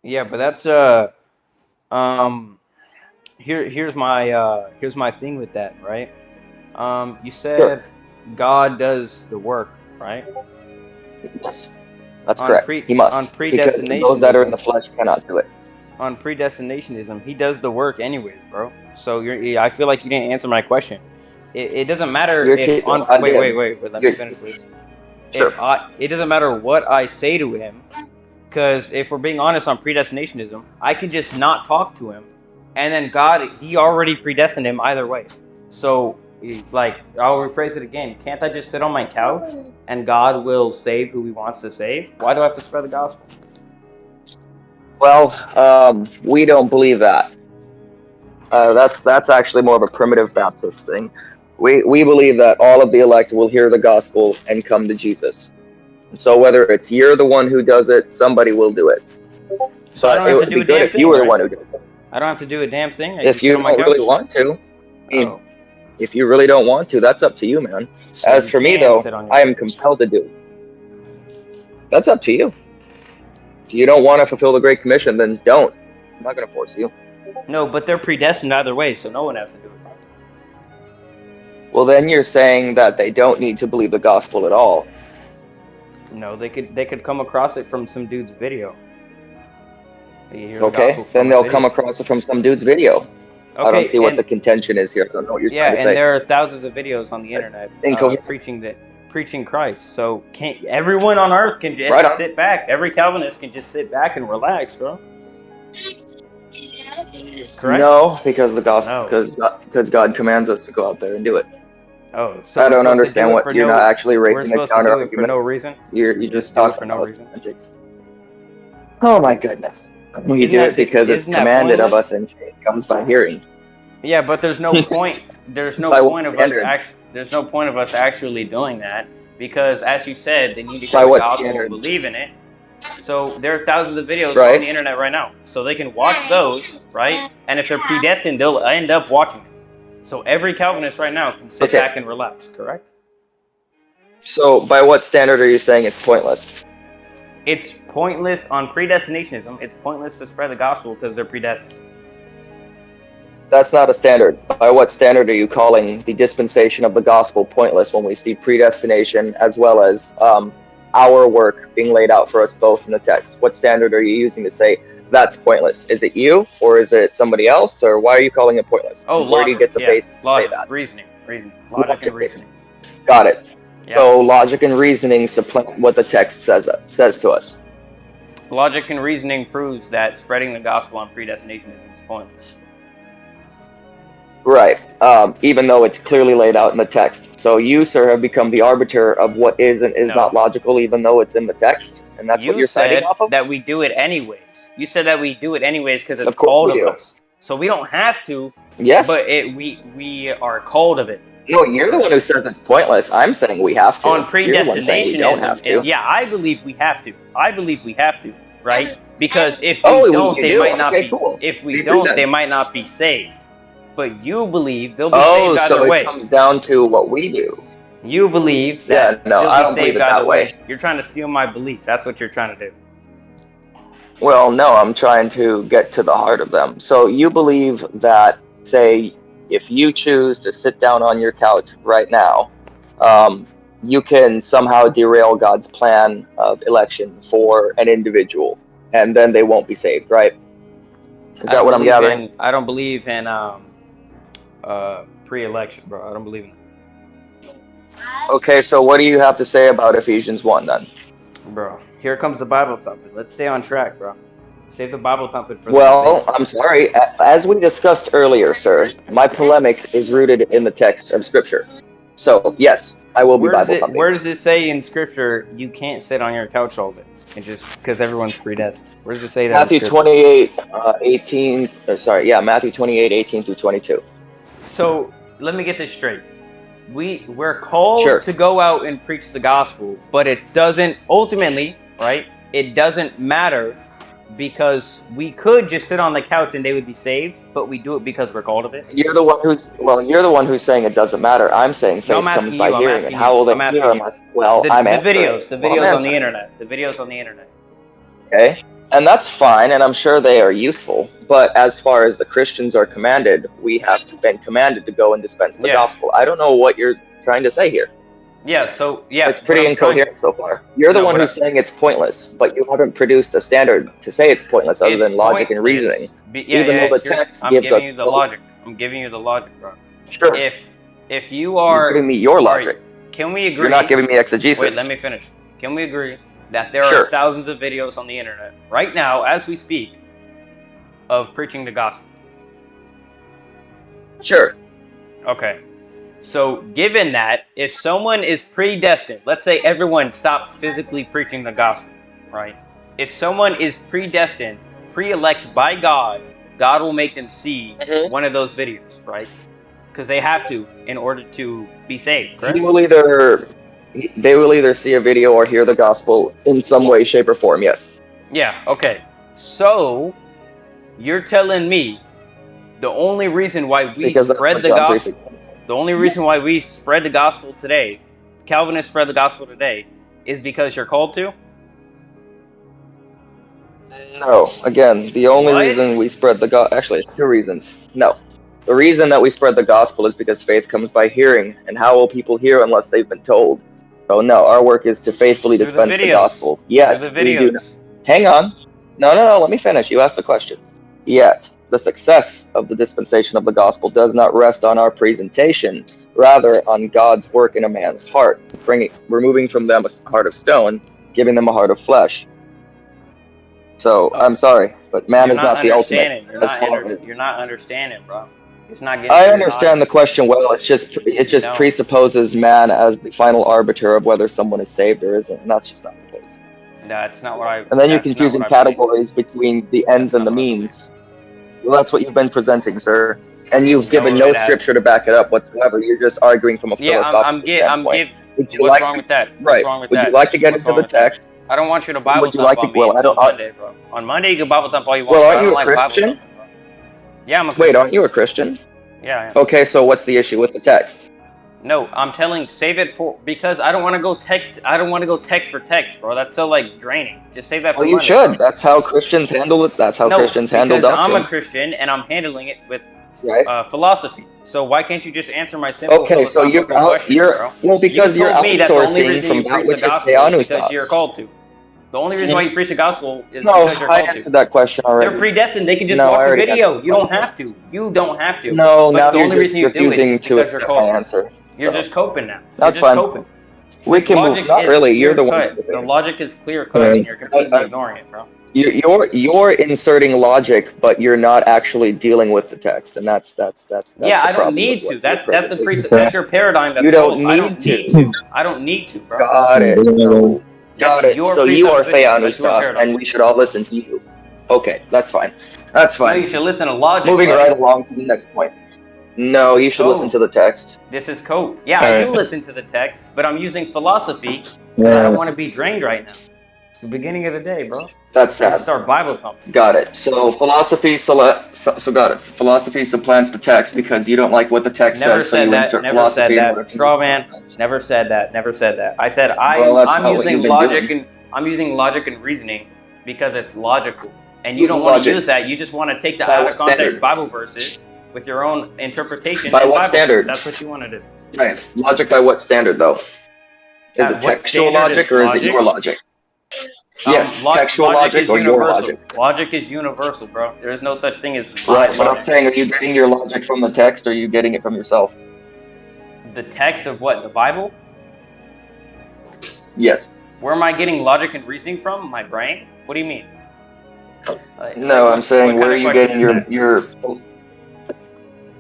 Yeah, but that's um here's my thing with that, right? You Sure. said God does the work, right? Yes, that's correct. He On must, because those that are in the predestinationism, flesh cannot do it. he does the work anyways, bro. So I feel like you didn't answer my question. It doesn't matter You're if kidding. on I wait, did. wait, wait, wait, let me You're, finish, please. sure. It doesn't matter what I say to him, because if we're being honest on predestinationism, I can just not talk to him, and then God, he already predestined him either way. So, like, I'll rephrase it again. Can't I just sit on my couch and God will save who he wants to save? Why do I have to spread the gospel? Well, we don't believe that. That's actually more of a primitive Baptist thing. We believe that all of the elect will hear the gospel and come to Jesus. So whether it's you're the one who does it, somebody will do it. So I But don't it have to would do be a good damn if you thing, were the right? one who did it. I don't have to do a damn thing. I If just sit you on my don't really couch. want to, I mean, Oh, if you really don't want to, that's up to you, man. so As you for me, can though, sit on your I am couch. compelled to do it. That's up to you. If you don't want to fulfill the Great Commission, then don't. I'm not going to force you. No, but they're predestined either way, so no one has to do it. Well, then you're saying that they don't need to believe the gospel at all. No, they could come across it from some dude's video. You hear the Okay, gospel then from a they'll come video. across it from some dude's video. I don't Okay, see what and the contention is here. I don't know what you're yeah, trying to and say. there are thousands of videos on the That's internet incoherent. preaching Christ. So can't everyone on earth can Right just on. sit back? Every Calvinist can just sit back and relax, bro. Correct? No, because the gospel, No. because God commands us to go out there and do it. Oh, so I we're don't supposed to do understand it what for you're not no actually we're raising a supposed to counter do it for argument. no reason? You're Just just do it talking for no about reason. semantics. Oh my goodness. We do it because it's Isn't that commanded of us pointless? and faith comes by hearing. Yeah, but there's no point. By what standard? There's no point of us actually doing that because, as you said, they need to hear By the what gospel and standard? believe in it. So there are thousands of videos on Right? the internet right now, so they can watch those, right? And if they're predestined, they'll end up watching them. So every Calvinist right now can sit Okay. back and relax. Correct? So by what standard are you saying it's pointless? It's pointless on predestinationism. It's pointless to spread the gospel because they're predestined. That's not a standard. By what standard are you calling the dispensation of the gospel pointless when we see predestination as well as our work being laid out for us both in the text? What standard are you using to say that's pointless? Is it you or is it somebody else, or why are you calling it pointless? Oh, And where do you logic. get the Yeah, basis to say logic, that? logic and Logic. reasoning. Got it. Yeah, So logic and reasoning supplant what the text says to us. logic and reasoning proves that spreading the gospel on predestinationism is pointless. Right. Even though it's clearly laid out in the text. So you, sir, have become the arbiter of what is and is not No, logical, even though it's in the text, and that's what you you're citing said off of. that we do it anyways. You said that we do it anyways because it's Of course called we of do. us. So we don't have to, but Yes. we are called of it. No, you're the one Correct? who says it's pointless. I'm saying we have On to. You're the one saying we don't predestinationism, have to. yeah, I believe we have to. I believe we have to, right? Because if we Oh, don't, you they do? might not Okay, be. cool. If we We agree don't, they then. might not be saved. But you believe they'll be Oh, saved either so it way. comes down to what we do. You believe Yeah, that no, they'll I be don't believe saved it either that way. way. You're trying to steal my belief. That's what you're trying to do. Well, no, I'm trying to get to the heart of them. So you believe that, say, if you choose to sit down on your couch right now, um, you can somehow derail God's plan of election for an individual, and then they won't be saved, right? Is that what I'm gathering? I don't believe in pre-election, bro. I don't believe in Okay, so what do you have to say about Ephesians 1 then? that. Bro, here comes the Bible thumping. Let's stay on track, bro. Save the Bible thumping for the Well, debate. I'm sorry. As we discussed earlier, sir, my polemic is rooted in the text of Scripture. So, yes, I will be Bible thumping. Where does it say in scripture you can't sit on your couch all day and just because everyone's predestined? Where does it say that in Matthew scripture? 28, 18, sorry, yeah, Matthew 28, 18 through 22. So let me get this straight. We're called Sure. to go out and preach the gospel, but it doesn't ultimately, right? It doesn't matter because we could just sit on the couch and they would be saved, but we do it because we're called of it. You're the one who's saying it doesn't matter. I'm saying No, I'm faith comes asking by you. I'm hearing, and asking how you. will they I'm hear asking you. unless, well, I'm answering. The Well, I'm videos on the answering. internet. The videos on the internet. Okay. And that's fine, and I'm sure they are useful. But as far as the Christians are commanded, we have been commanded to go and dispense the gospel. I don't know what you're trying to say here. Yeah, so, yeah. It's pretty incoherent so far. You're the one who's saying it's pointless, but you haven't produced a standard to say it's pointless other than logic and reasoning. Even though the text gives us... I'm giving you the logic. I'm giving you the logic, bro. Sure. If you are... You're giving me your logic. Can we agree... You're not giving me exegesis. Wait, let me finish. Can we agree that there are thousands of videos on the internet, right now, as we speak, of preaching the gospel? Sure. Okay. So, given that, if someone is predestined, let's say everyone stopped physically preaching the gospel, right? If someone is predestined, pre-elect by God, God will make them see one of those videos, right? Because they have to in order to be saved, correct? They will either see a video or hear the gospel in some way, shape, or form, yes. Yeah, okay. So, you're telling me the only reason why we spread the gospel... The only reason why we spread the gospel today, Calvinists spread the gospel today, is because you're called to? No. Again, the only reason we spread the gospel... Actually, it's two reasons. No. The reason that we spread the gospel is because faith comes by hearing, and how will people hear unless they've been told? So no, our work is to faithfully dispense the gospel. Yet, we do not. Hang on. No, let me finish. You asked the question. Yet, the success of the dispensation of the gospel does not rest on our presentation, rather on God's work in a man's heart, removing from them a heart of stone, giving them a heart of flesh. So, I'm sorry, but man is not the ultimate. You're not understanding, bro. It's not getting. I understand the question well. It just presupposes man as the final arbiter of whether someone is saved or isn't, and that's just not the case. That's not what I. And then you're confusing categories between the ends and the means. Well, that's what you've been presenting, sir. And you've given no scripture to back it up whatsoever. You're just arguing from a philosophical standpoint. What's wrong with that? Right. Would you like to get into the text? I don't want you to Bible thump on me until Monday, bro. On Monday, you can Bible thump all you want. Well, aren't you a Christian? Yeah, I'm a Christian. Wait, aren't you a Christian? Yeah, I am. Okay, so what's the issue with the text? No, I'm save it for, because I don't want to go text for text, bro. That's so, like, draining. Just save that for Monday. Well, you should. That's how Christians handle it. That's how Christians handle doctrine. I'm a Christian, and I'm handling it with philosophy. So why can't you just answer my simple so you're well, because you're outsourcing from that which is because you're called to. The only reason why you preach the gospel is because you're called to. I answered that question already. They're predestined. They can just watch the video. You don't have to. You don't have to. No, now you're just refusing to accept my answer. You're just coping now. That's fine. We can move. Not really. You're the one. The logic is clear cut, and you're completely ignoring it, bro. You're inserting logic, but you're not actually dealing with the text, and that's yeah, I don't need to. That's your paradigm. That's you don't need to. I don't need to, bro. Got it. Got it. So you are Theanostas, and we should all listen to you. Okay, that's fine. That's fine. No, you should listen to logic. Moving right along to the next point. No, you should listen to the text. This is code. Yeah, I do listen to the text, but I'm using philosophy because I don't want to be drained right now. It's the beginning of the day, bro. That's sad. Start Bible thumping. Got it. So philosophy got it. Philosophy supplants the text because you don't like what the text says, so you insert philosophy. Straw man. Never said that. I said I'm using logic and reasoning because it's logical, and you don't want to use that. You just want to take the out of context Bible verses with your own interpretation. By what standard? That's what you want to do. Right. Logic by what standard, though? Is it textual logic or is it your logic? Yes, textual logic or your logic. Logic is universal, bro. There is no such thing as right. But I'm saying, are you getting your logic from the text, or are you getting it from yourself? The text of what? The Bible? Yes. Where am I getting logic and reasoning from? My brain? What do you mean? No, I'm saying where are you getting your?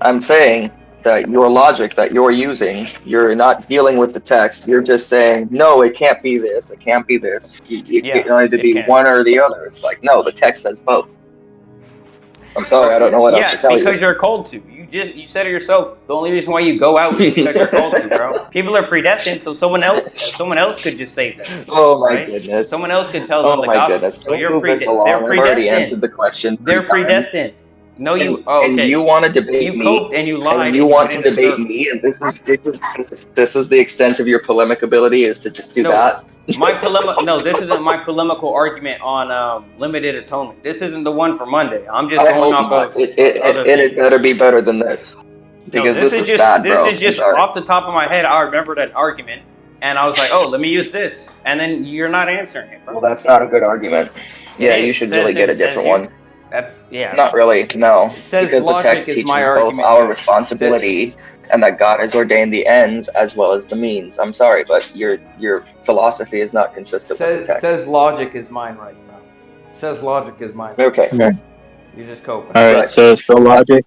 I'm saying that your logic that you're using, you're not dealing with the text. You're just saying, no, it can't be this. It can't be this. It can either be one or the other. It's like, no, the text says both. I'm sorry, I don't know what else to tell you. Yeah, because you're called to. You said it yourself. The only reason why you go out is because you're called to, bro. People are predestined, so someone else could just save them. Oh my goodness. Someone else could tell them the gospel. Goodness. So they're predestined. I've already answered the question. They're predestined. No, you. And you want to debate me. You coped and you lied. And you want to debate me, and this is the extent of your polemic ability is to just do that. My polemic. No, this isn't my polemical argument on limited atonement. This isn't the one for Monday. I'm just I going hope off not. of other It things. better be better than this. No, Because this is sad, this bro. is I'm just sorry. off the top of my head. I remembered an argument, and I was like, oh, let me use this, and then you're not answering it, bro. Well, that's not a good argument. It Yeah, is. you It should says really get a it says different you. one. That's yeah. Not really, no. It says Because the logic text is teaches my both argument our here. responsibility and that God has ordained the ends as well as the means. I'm sorry, but your philosophy is not consistent with the text. Says logic is mine right now. Says logic is mine. Okay. Right. You're just coping. All right. Right. So logic.